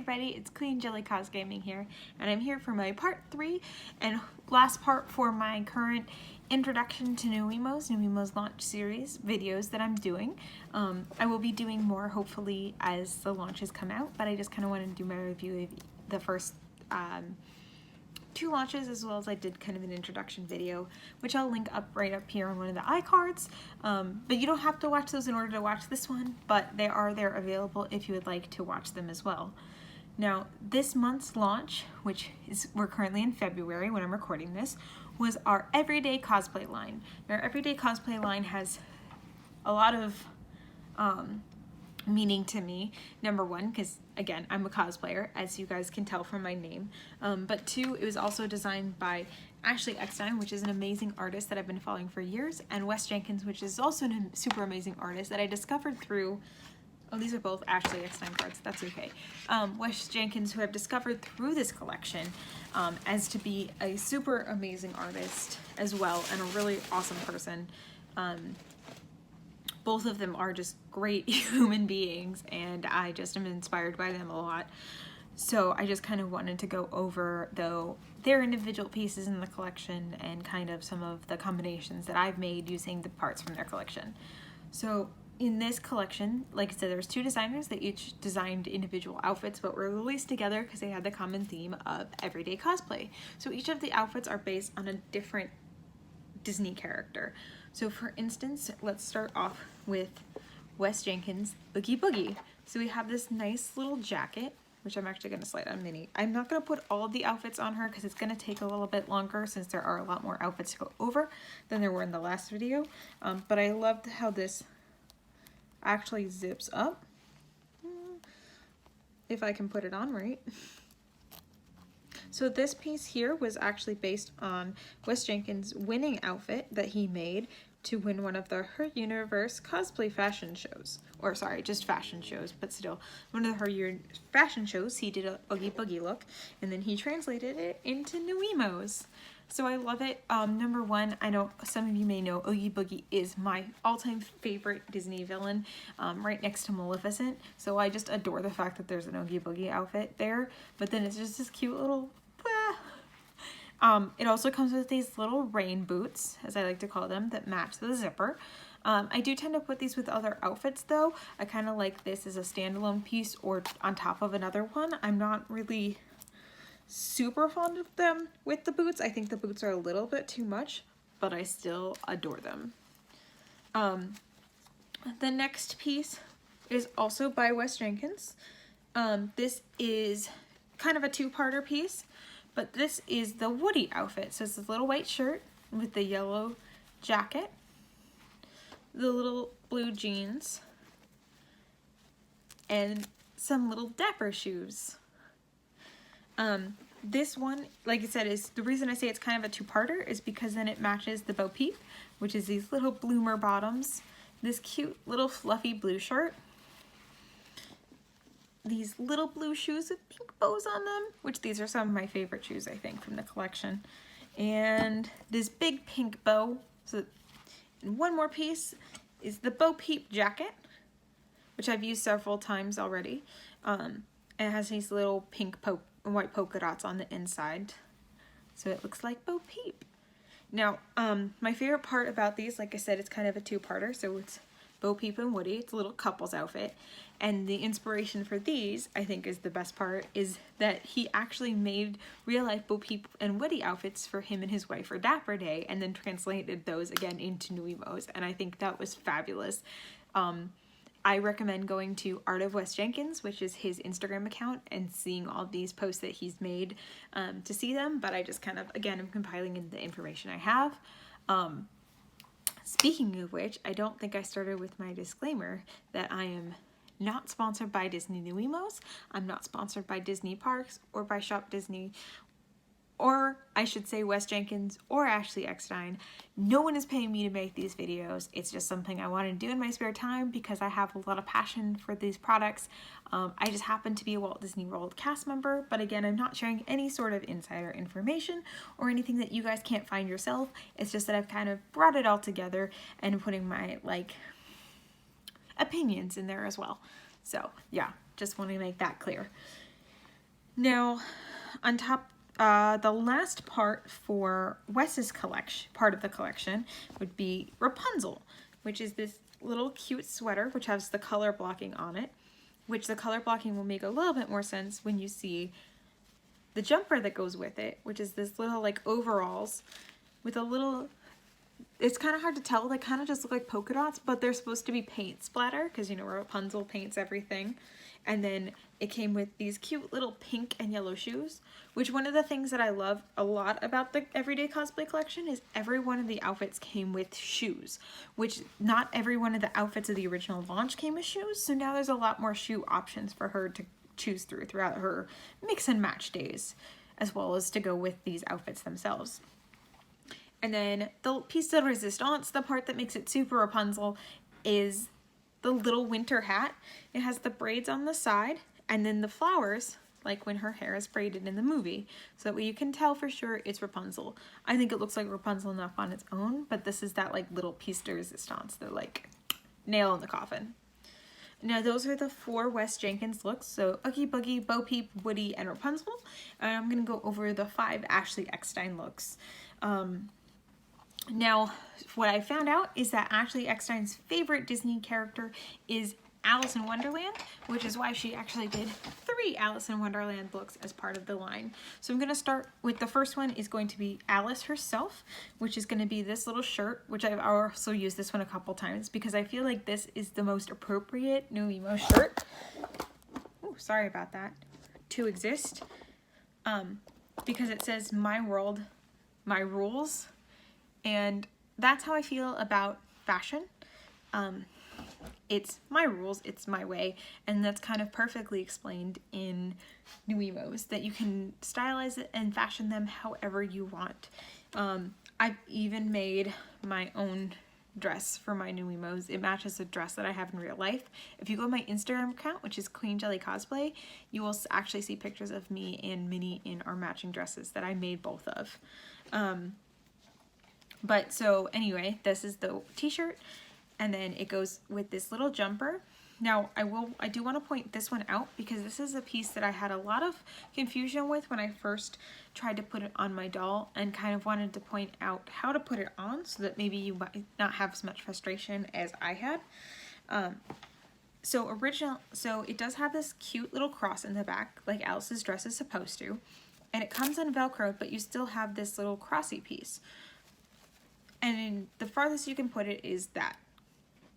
everybody, it's Queen Jelly Cos Gaming here, and I'm here for my part 3 and last part for my current introduction to Nuimos launch series videos that I'm doing. I will be doing more hopefully as the launches come out, but I just kind of wanted to do my review of the first 2 launches, as well as I did kind of an introduction video, which I'll link up right up here on one of the iCards. But you don't have to watch those in order to watch this one, but they are there available if you would like to watch them as well. Now, this month's launch, which is, we're currently in February when I'm recording this, was our Everyday Cosplay line. Our Everyday Cosplay line has a lot of meaning to me. Number 1, because again, I'm a cosplayer, as you guys can tell from my name. But 2, it was also designed by Ashley Eckstein, which is an amazing artist that I've been following for years, and Wes Jenkins, which is also a super amazing artist that I discovered through, oh, these are both Ashley Eckstein cards, that's okay. Wes Jenkins, who I've discovered through this collection as to be a super amazing artist as well, and a really awesome person. Both of them are just great human beings, and I just am inspired by them a lot. So I just kind of wanted to go over, though, their individual pieces in the collection and kind of some of the combinations that I've made using the parts from their collection. So in this collection, like I said, there's 2 designers that each designed individual outfits, but were released together because they had the common theme of everyday cosplay. So each of the outfits are based on a different Disney character. So for instance, let's start off with Wes Jenkins' Oogie Boogie. So we have this nice little jacket, which I'm actually going to slide on Minnie. I'm not going to put all of the outfits on her because it's going to take a little bit longer since there are a lot more outfits to go over than there were in the last video. But I loved how this actually zips up, if I can put it on right. So this piece here was actually based on Wes Jenkins' winning outfit that he made to win one of the Her Universe cosplay fashion shows. Or sorry, just fashion shows, but still. One of the Her Universe fashion shows, he did a Oogie Boogie look, and then he translated it into Nuimos. So I love it. Number 1, I know some of you may know Oogie Boogie is my all-time favorite Disney villain, right next to Maleficent. So I just adore the fact that there's an Oogie Boogie outfit there. But then it's just this cute little... It also comes with these little rain boots, as I like to call them, that match the zipper. I do tend to put these with other outfits though. I kind of like this as a standalone piece or on top of another one. I'm not really super fond of them with the boots. I think the boots are a little bit too much, but I still adore them. The next piece is also by Wes Jenkins. This is kind of a 2-parter piece, but this is the Woody outfit. So it's this little white shirt with the yellow jacket, the little blue jeans, and some little dapper shoes. This one, like I said, is the reason I say it's kind of a 2-parter is because then it matches the Bo Peep, which is these little bloomer bottoms, this cute little fluffy blue shirt, these little blue shoes with pink bows on them, which these are some of my favorite shoes, I think, from the collection, and this big pink bow. So, and one more piece is the Bo Peep jacket, which I've used several times already. It has these little pink white polka dots on the inside, so it looks like Bo Peep. Now, my favorite part about these, like I said, it's kind of a 2-parter, so it's Bo Peep and Woody. It's a little couple's outfit, and the inspiration for these, I think, is the best part, is that he actually made real-life Bo Peep and Woody outfits for him and his wife for Dapper Day, and then translated those again into Nuimos, and I think that was fabulous. I recommend going to Art of Wes Jenkins, which is his Instagram account, and seeing all these posts that he's made to see them, but I just kind of, again, I'm compiling in the information I have. Speaking of which, I don't think I started with my disclaimer that I am not sponsored by Disney Nuimos. I'm not sponsored by Disney Parks or by Shop Disney, or I should say Wes Jenkins or Ashley Eckstein. No one is paying me to make these videos. It's just something I want to do in my spare time because I have a lot of passion for these products. I just happen to be a Walt Disney World cast member, but again, I'm not sharing any sort of insider information or anything that you guys can't find yourself. It's just that I've kind of brought it all together and putting my, opinions in there as well. So yeah, just want to make that clear. Now, on top, the last part for Wes's collection, part of the collection, would be Rapunzel, which is this little cute sweater which has the color blocking on it, which the color blocking will make a little bit more sense when you see the jumper that goes with it, which is this little like overalls with a little, it's kind of hard to tell, they kind of just look like polka dots, but they're supposed to be paint splatter because, you know, Rapunzel paints everything. And then it came with these cute little pink and yellow shoes, which one of the things that I love a lot about the Everyday Cosplay collection is every one of the outfits came with shoes, which not every one of the outfits of the original launch came with shoes. So now there's a lot more shoe options for her to choose throughout her mix and match days, as well as to go with these outfits themselves. And then the piece de resistance, the part that makes it super Rapunzel, is the little winter hat. It has the braids on the side and then the flowers, like when her hair is braided in the movie. So that way you can tell for sure it's Rapunzel. I think it looks like Rapunzel enough on its own, but this is that like little piece de resistance, the like nail in the coffin. Now those are the 4 Wes Jenkins looks, so Oogie Boogie, Bo Peep, Woody, and Rapunzel. And I'm going to go over the 5 Ashley Eckstein looks. Now, what I found out is that Ashley Eckstein's favorite Disney character is Alice in Wonderland, which is why she actually did 3 Alice in Wonderland looks as part of the line. So I'm going to start with the first one is going to be Alice herself, which is going to be this little shirt, which I've also used this one a couple times because I feel like this is the most appropriate Nuimos shirt. Oh, sorry about that. To exist. Because it says my world, my rules. And that's how I feel about fashion. It's my rules, it's my way, and that's kind of perfectly explained in Nuimos, that you can stylize it and fashion them however you want. I've even made my own dress for my Nuimos. It matches a dress that I have in real life. If you go to my Instagram account, which is Queen Jelly Cosplay, you will actually see pictures of me and Minnie in our matching dresses that I made both of. But so anyway, this is the t-shirt, and then it goes with this little jumper. Now I do want to point this one out because this is a piece that I had a lot of confusion with when I first tried to put it on my doll, and kind of wanted to point out how to put it on so that maybe you might not have as much frustration as I had. So it does have this cute little cross in the back like Alice's dress is supposed to, and it comes on Velcro, but you still have this little crossy piece. And the farthest you can put it is that,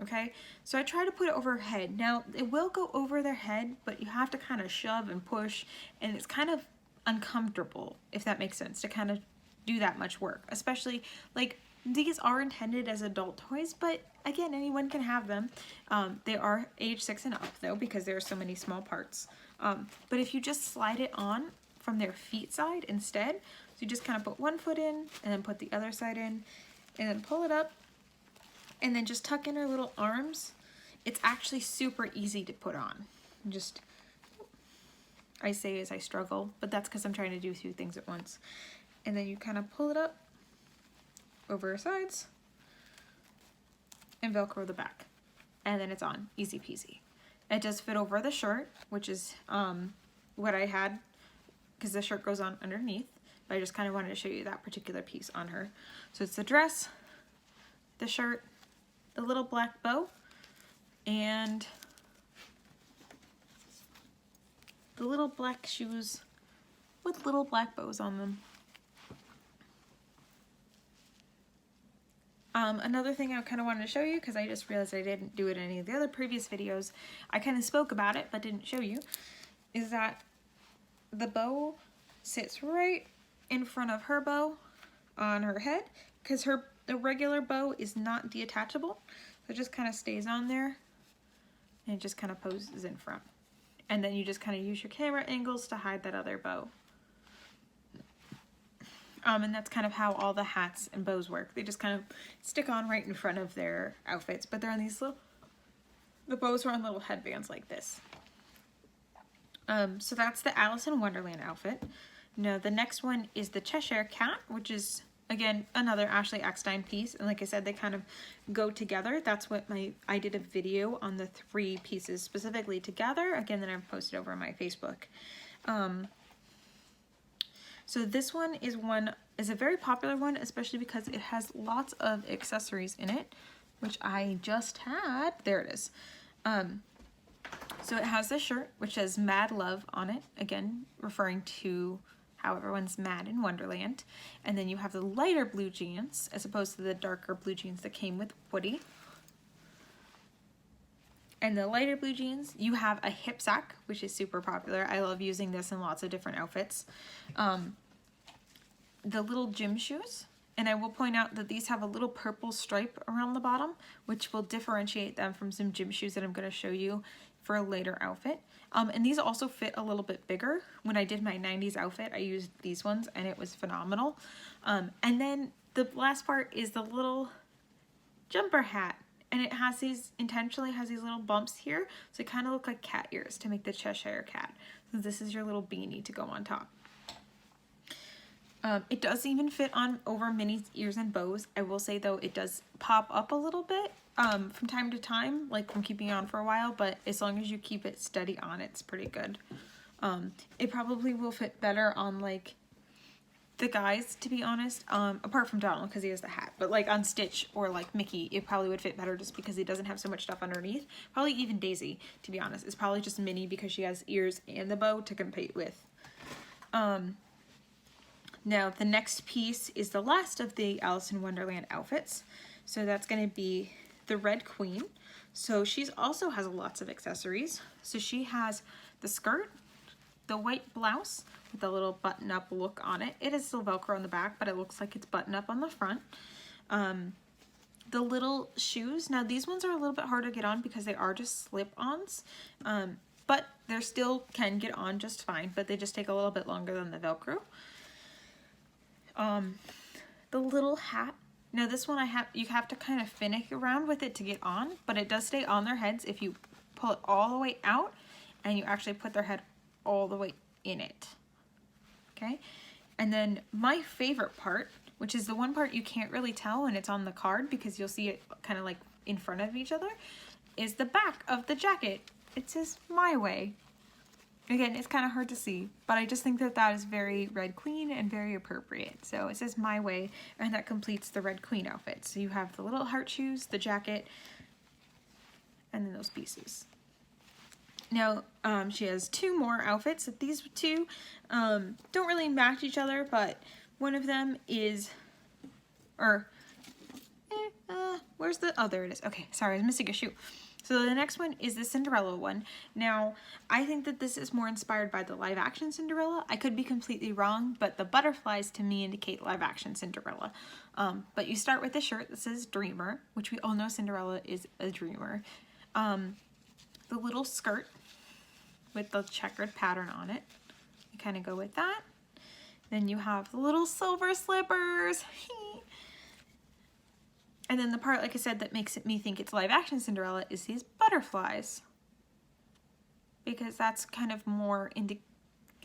okay? So I try to put it over her head. Now, it will go over their head, but you have to kind of shove and push, and it's kind of uncomfortable, if that makes sense, to kind of do that much work. Especially, like, these are intended as adult toys, but again, anyone can have them. They are age 6 and up, though, because there are so many small parts. But if you just slide it on from their feet side instead, so you just kind of put one foot in, and then put the other side in, and then pull it up, and then just tuck in her little arms. It's actually super easy to put on. Just, I say as I struggle, but that's because I'm trying to do 2 things at once. And then you kind of pull it up over her sides and Velcro the back. And then it's on, easy peasy. It does fit over the shirt, which is what I had, because the shirt goes on underneath. But I just kind of wanted to show you that particular piece on her. So it's the dress, the shirt, the little black bow, and the little black shoes with little black bows on them. Another thing I kind of wanted to show you, because I just realized I didn't do it in any of the other previous videos, I kind of spoke about it but didn't show you, is that the bow sits right in front of her bow on her head, because the regular bow is not detachable, so it just kind of stays on there and it just kind of poses in front, and then you just kind of use your camera angles to hide that other bow. And that's kind of how all the hats and bows work. They just kind of stick on right in front of their outfits, but they're on these little, the bows are on little headbands like this. So that's the Alice in Wonderland outfit. Now the next one is the Cheshire Cat, which is, again, another Ashley Eckstein piece. And like I said, they kind of go together. That's what I did a video on the 3 pieces specifically together. Again, that I've posted over on my Facebook. So this one is a very popular one, especially because it has lots of accessories in it, which I just had. There it is. So it has this shirt, which says Mad Love on it, again, referring to how everyone's mad in Wonderland. And then you have the lighter blue jeans, as opposed to the darker blue jeans that came with Woody. And the lighter blue jeans, you have a hip sack, which is super popular. I love using this in lots of different outfits. The little gym shoes, and I will point out that these have a little purple stripe around the bottom, which will differentiate them from some gym shoes that I'm going to show you for a later outfit. And these also fit a little bit bigger. When I did my 90s outfit, I used these ones and it was phenomenal. And then the last part is the little jumper hat. And it has these, intentionally has these little bumps here. So it kind of look like cat ears to make the Cheshire Cat. So this is your little beanie to go on top. It does even fit on over Minnie's ears and bows. I will say though, it does pop up a little bit from time to time, like from keeping it on for a while, but as long as you keep it steady on, it's pretty good. It probably will fit better on like the guys, to be honest, apart from Donald because he has the hat, but like on Stitch or like Mickey, it probably would fit better just because he doesn't have so much stuff underneath. Probably even Daisy, to be honest. It's probably just Minnie because she has ears and the bow to compete with. Now the next piece is the last of the Alice in Wonderland outfits. So that's going to be the Red Queen. So she's also has lots of accessories. So she has the skirt, the white blouse with a little button up look on it. It is still Velcro on the back, but it looks like it's button up on the front. The little shoes. Now these ones are a little bit harder to get on because they are just slip-ons. But they still can get on just fine, but they just take a little bit longer than the Velcro. The little hat. Now this one you have to kind of finick around with it to get on, but it does stay on their heads if you pull it all the way out and you actually put their head all the way in it. Okay? And then my favorite part, which is the one part you can't really tell when it's on the card because you'll see it kind of like in front of each other, is the back of the jacket. It says My Way. Again, it's kind of hard to see, but I just think that that is very Red Queen and very appropriate. So it says My Way, and that completes the Red Queen outfit. So you have the little heart shoes, the jacket, and then those pieces. Now, she has two more outfits. These two don't really match each other, but one of them is, where's the, oh, there it is. Okay, sorry, I was missing a shoe. So the next one is the Cinderella one. Now, I think that this is more inspired by the live action Cinderella. I could be completely wrong, but the butterflies to me indicate live action Cinderella. But you start with the shirt that says Dreamer, which we all know Cinderella is a dreamer. The little skirt with the checkered pattern on it. You kind of go with that. Then you have the little silver slippers. And then the part, like I said, that makes me think it's live action Cinderella is these butterflies. Because that's kind of more indicative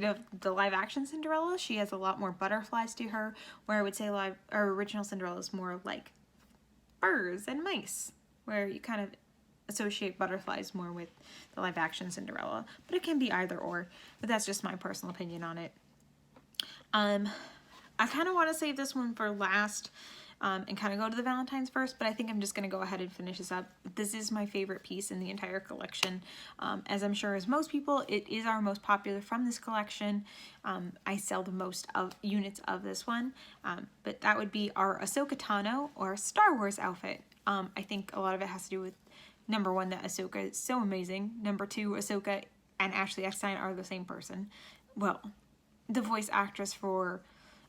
of the live action Cinderella. She has a lot more butterflies to her, where I would say original Cinderella is more like birds and mice, where you kind of associate butterflies more with the live action Cinderella. But it can be either or, but that's just my personal opinion on it. I kind of want to save this one for last. And kind of go to the Valentines first, but I think I'm just going to go ahead and finish this up. This is my favorite piece in the entire collection. As I'm sure as most people, it is our most popular from this collection. I sell the most of units of this one, but that would be our Ahsoka Tano or Star Wars outfit. I think a lot of it has to do with, number one, that Ahsoka is so amazing. Number two, Ahsoka and Ashley Eckstein are the same person. Well, the voice actress for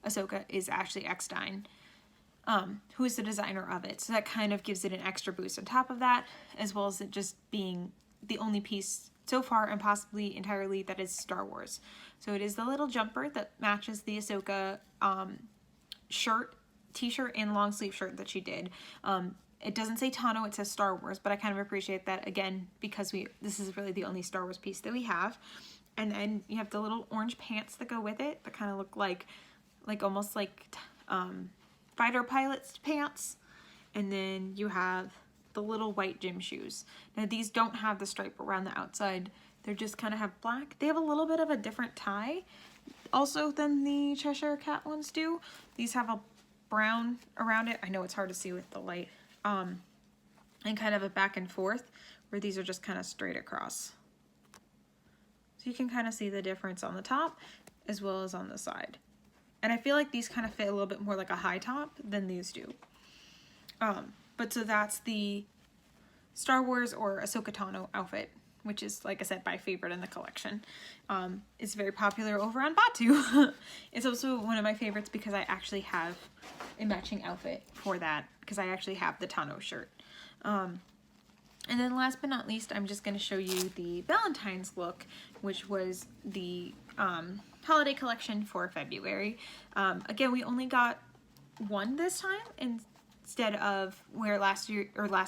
Ahsoka is Ashley Eckstein. Who is the designer of it. So that kind of gives it an extra boost on top of that, as well as it just being the only piece so far and possibly entirely that is Star Wars. So it is the little jumper that matches the Ahsoka shirt, t-shirt, and long sleeve shirt that she did. It doesn't say Tano, it says Star Wars, but I kind of appreciate that, again, because this is really the only Star Wars piece that we have. And then you have the little orange pants that go with it that kind of look like almost like fighter pilot's pants, and then you have the little white gym shoes. Now these don't have the stripe around the outside, they're just kind of have black. They have a little bit of a different tie, also than the Cheshire Cat ones do. These have a brown around it. I know it's hard to see with the light. And kind of a back and forth, where these are just kind of straight across. So you can kind of see the difference on the top as well as on the side. And I feel like these kind of fit a little bit more like a high top than these do. But so that's the Star Wars or Ahsoka Tano outfit, which is, like I said, my favorite in the collection. It's very popular over on Batu. It's also one of my favorites because I actually have a matching outfit for that, because I actually have the Tano shirt. And then last but not least, I'm just going to show you the Valentine's look, which was the holiday collection for February. Again, we only got one this time instead of where last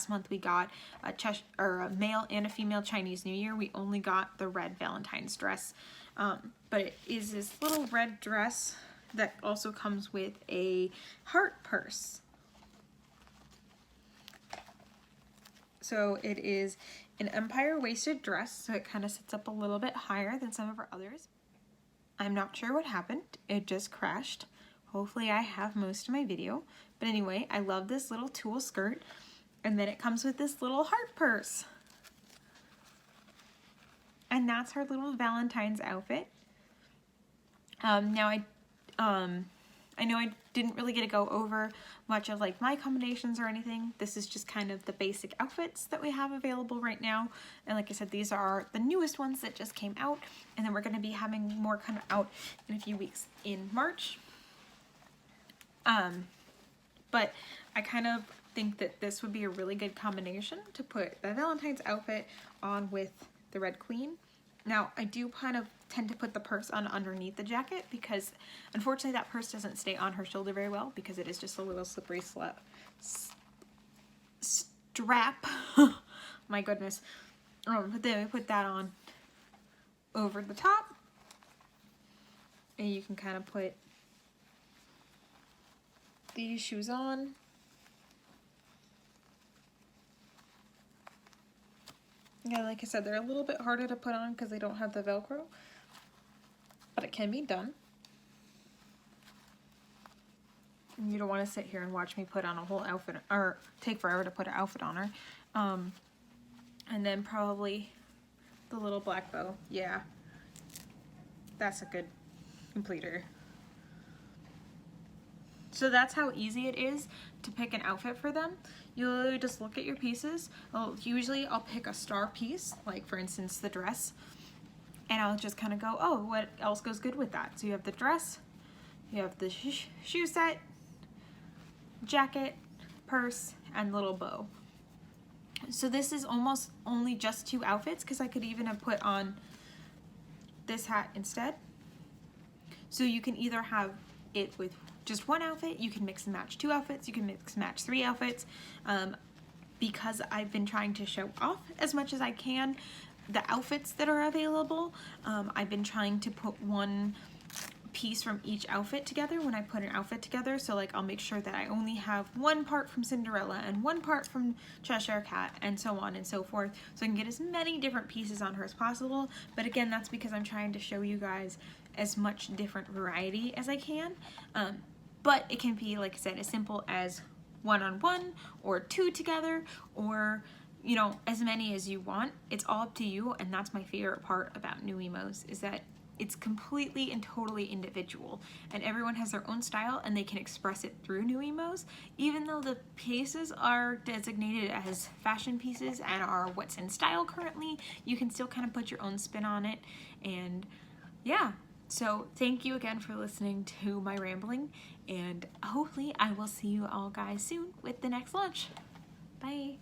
month we got a male and a female Chinese New Year. We only got the red Valentine's dress. But it is this little red dress that also comes with a heart purse. So it is an empire waisted dress, so it kind of sits up a little bit higher than some of our others. I'm not sure what happened. It just crashed. Hopefully I have most of my video. But anyway, I love this little tulle skirt. And then it comes with this little heart purse. And that's her little Valentine's outfit. Now I know I didn't really get to go over much of like my combinations or anything. This is just kind of the basic outfits that we have available right now. And like I said, these are the newest ones that just came out. And then we're going to be having more kind of out in a few weeks in March. But I kind of think that this would be a really good combination to put the Valentine's outfit on with the Red Queen. Now, I do kind of tend to put the purse on underneath the jacket because unfortunately that purse doesn't stay on her shoulder very well because it is just a little slippery strap. My goodness. But then we put that on over the top. And you can kind of put these shoes on. Yeah, like I said, they're a little bit harder to put on because they don't have the Velcro, but it can be done. And you don't want to sit here and watch me put on a whole outfit, or take forever to put an outfit on her. And then probably the little black bow. Yeah, that's a good completer. So that's how easy it is to pick an outfit for them. You'll just look at your pieces. Usually I'll pick a star piece, like for instance the dress, and I'll just kind of go, oh, what else goes good with that? So you have the dress, you have the shoe set, jacket, purse, and little bow. So this is almost only just 2 outfits because I could even have put on this hat instead. So you can either have it with just 1 outfit, you can mix and match 2 outfits, you can mix and match 3 outfits. Because I've been trying to show off as much as I can the outfits that are available, I've been trying to put 1 piece from each outfit together when I put an outfit together. So like I'll make sure that I only have 1 part from Cinderella and 1 part from Cheshire Cat and so on and so forth, so I can get as many different pieces on her as possible. But again, that's because I'm trying to show you guys as much different variety as I can. But it can be, like I said, as simple as 1 on 1 or 2 together, or you know, as many as you want. It's all up to you, and that's my favorite part about Nuimos, is that it's completely and totally individual, and everyone has their own style and they can express it through Nuimos. Even though the pieces are designated as fashion pieces and are what's in style currently, you can still kind of put your own spin on it. And yeah, so thank you again for listening to my rambling, and hopefully I will see you all guys soon with the next launch. Bye.